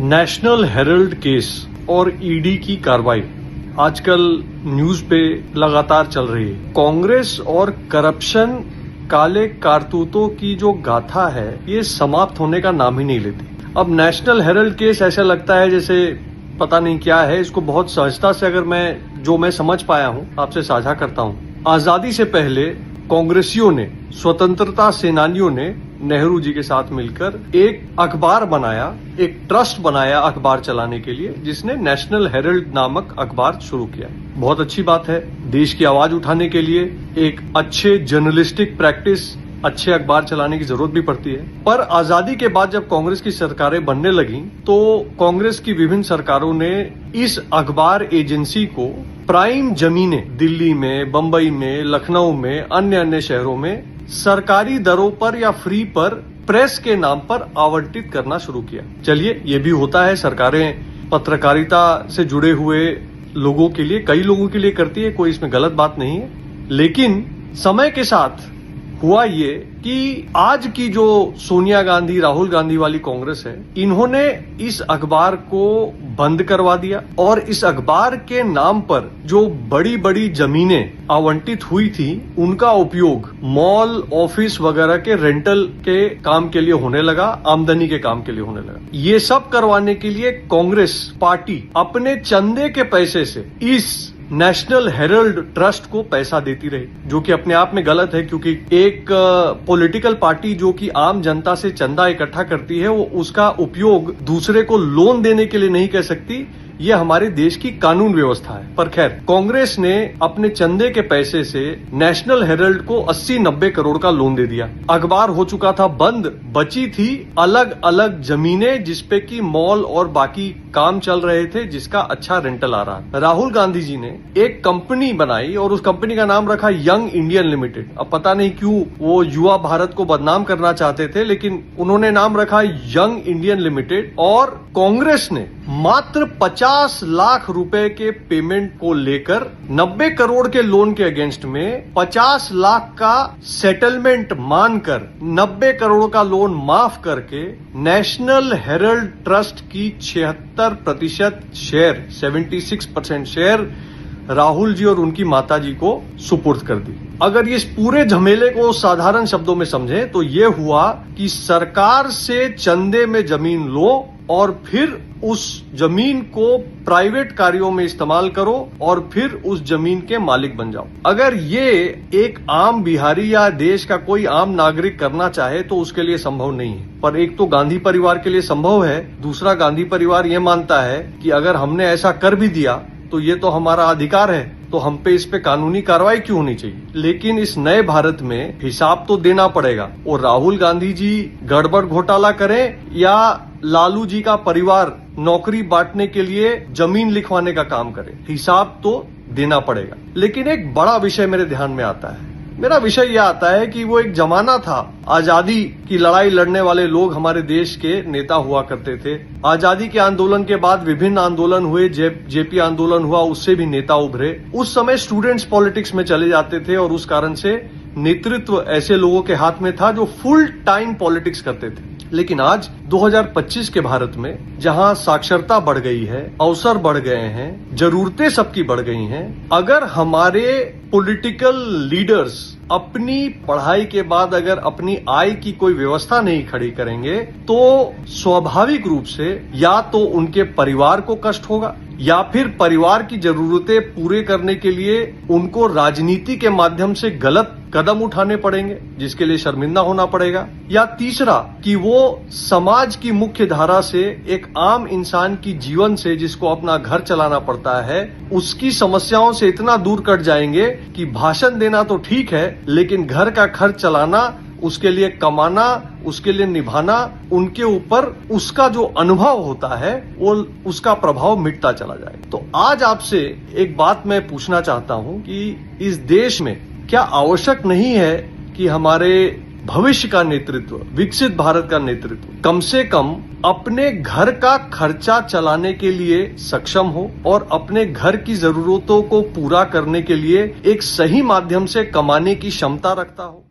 National Herald case और ED की कार्रवाई आजकल न्यूज पे लगातार चल रही है। कांग्रेस और करप्शन, काले कारतूतों की जो गाथा है ये समाप्त होने का नाम ही नहीं लेती। अब नेशनल हेरल्ड केस ऐसा लगता है जैसे पता नहीं क्या है। इसको बहुत सहजता से अगर मैं समझ पाया हूं आपसे साझा करता हूं। आजादी से पहले कांग्रेसियों ने, स्वतंत्रता सेनानियों ने नेहरू जी के साथ मिलकर एक अखबार बनाया, एक ट्रस्ट बनाया अखबार चलाने के लिए, जिसने नेशनल हेरल्ड नामक अखबार शुरू किया। बहुत अच्छी बात है। देश की आवाज उठाने के लिए एक अच्छे जर्नलिस्टिक प्रैक्टिस, अच्छे अखबार चलाने की जरूरत भी पड़ती है। पर आजादी के बाद जब कांग्रेस की सरकारें बनने लगी तो कांग्रेस की विभिन्न सरकारों ने इस अखबार एजेंसी को प्राइम जमीनें दिल्ली में, बंबई में, लखनऊ में, अन्य शहरों में सरकारी दरों पर या फ्री पर प्रेस के नाम पर आवंटित करना शुरू किया। चलिए, ये भी होता है। सरकारें पत्रकारिता से जुड़े हुए लोगों के लिए, कई लोगों के लिए करती है, कोई इसमें गलत बात नहीं है। लेकिन समय के साथ हुआ ये कि आज की जो सोनिया गांधी, राहुल गांधी वाली कांग्रेस है, इन्होंने इस अखबार को बंद करवा दिया और इस अखबार के नाम पर जो बड़ी बड़ी जमीनें आवंटित हुई थी उनका उपयोग मॉल, ऑफिस वगैरह के रेंटल के काम के लिए होने लगा, आमदनी के काम के लिए होने लगा। ये सब करवाने के लिए कांग्रेस पार्टी अपने चंदे के पैसे से इस नेशनल हेरल्ड ट्रस्ट को पैसा देती रही, जो कि अपने आप में गलत है, क्योंकि एक पॉलिटिकल पार्टी जो कि आम जनता से चंदा इकट्ठा करती है वो उसका उपयोग दूसरे को लोन देने के लिए नहीं कर सकती। ये हमारे देश की कानून व्यवस्था है। पर खैर, कांग्रेस ने अपने चंदे के पैसे से नेशनल हेरल्ड को 80-90 करोड़ का लोन दे दिया। अखबार हो चुका था बंद, बची थी अलग अलग जमीनें जिसपे की मॉल और बाकी काम चल रहे थे, जिसका अच्छा रेंटल आ रहा। राहुल गांधी जी ने एक कंपनी बनाई और उस कंपनी का नाम रखा यंग इंडियन लिमिटेड। अब पता नहीं क्यों वो युवा भारत को बदनाम करना चाहते थे, लेकिन उन्होंने नाम रखा यंग इंडियन लिमिटेड। और कांग्रेस ने मात्र 50 लाख रुपए के पेमेंट को लेकर 90 करोड़ के लोन के अगेंस्ट में 50 लाख का सेटलमेंट मानकर 90 करोड़ का लोन माफ करके नेशनल हेरल्ड ट्रस्ट की 76% शेयर, 76% शेयर राहुल जी और उनकी माताजी को सुपुर्द कर दी। अगर इस पूरे झमेले को साधारण शब्दों में समझें तो ये हुआ कि सरकार से चंदे में जमीन लो और फिर उस जमीन को प्राइवेट कार्यों में इस्तेमाल करो और फिर उस जमीन के मालिक बन जाओ। अगर ये एक आम बिहारी या देश का कोई आम नागरिक करना चाहे तो उसके लिए संभव नहीं है। पर एक तो गांधी परिवार के लिए संभव है, दूसरा गांधी परिवार ये मानता है कि अगर हमने ऐसा कर भी दिया तो ये तो हमारा अधिकार है, तो हम पे इस पे कानूनी कार्रवाई क्यों होनी चाहिए। लेकिन इस नए भारत में हिसाब तो देना पड़ेगा। और राहुल गांधी जी गड़बड़ घोटाला करें या लालू जी का परिवार नौकरी बांटने के लिए जमीन लिखवाने का काम करे, हिसाब तो देना पड़ेगा। लेकिन एक बड़ा विषय मेरे ध्यान में आता है। मेरा विषय यह आता है कि वो एक जमाना था, आजादी की लड़ाई लड़ने वाले लोग हमारे देश के नेता हुआ करते थे। आजादी के आंदोलन के बाद विभिन्न आंदोलन हुए, जेपी आंदोलन हुआ, उससे भी नेता उभरे। उस समय स्टूडेंट्स पॉलिटिक्स में चले जाते थे और उस कारण से नेतृत्व ऐसे लोगों के हाथ में था जो फुल टाइम पॉलिटिक्स करते थे। लेकिन आज 2025 के भारत में जहां साक्षरता बढ़ गई है, अवसर बढ़ गए हैं, जरूरतें सबकी बढ़ गई हैं, अगर हमारे पॉलिटिकल लीडर्स अपनी पढ़ाई के बाद अगर अपनी आय की कोई व्यवस्था नहीं खड़ी करेंगे तो स्वाभाविक रूप से या तो उनके परिवार को कष्ट होगा या फिर परिवार की जरूरतें पूरे करने के लिए उनको राजनीति के माध्यम से गलत कदम उठाने पड़ेंगे, जिसके लिए शर्मिंदा होना पड़ेगा। या तीसरा कि वो समाज की मुख्य धारा से एक आम इंसान की जीवन से, जिसको अपना घर चलाना पड़ता है, उसकी समस्याओं से इतना दूर कट जाएंगे कि भाषण देना तो ठीक है, लेकिन घर का खर्च चलाना, उसके लिए कमाना, उसके लिए निभाना, उनके ऊपर उसका जो अनुभव होता है वो उसका प्रभाव मिटता चला जाए। तो आज आपसे एक बात मैं पूछना चाहता हूं कि इस देश में क्या आवश्यक नहीं है कि हमारे भविष्य का नेतृत्व, विकसित भारत का नेतृत्व कम से कम अपने घर का खर्चा चलाने के लिए सक्षम हो और अपने घर की जरूरतों को पूरा करने के लिए एक सही माध्यम से कमाने की क्षमता रखता हो।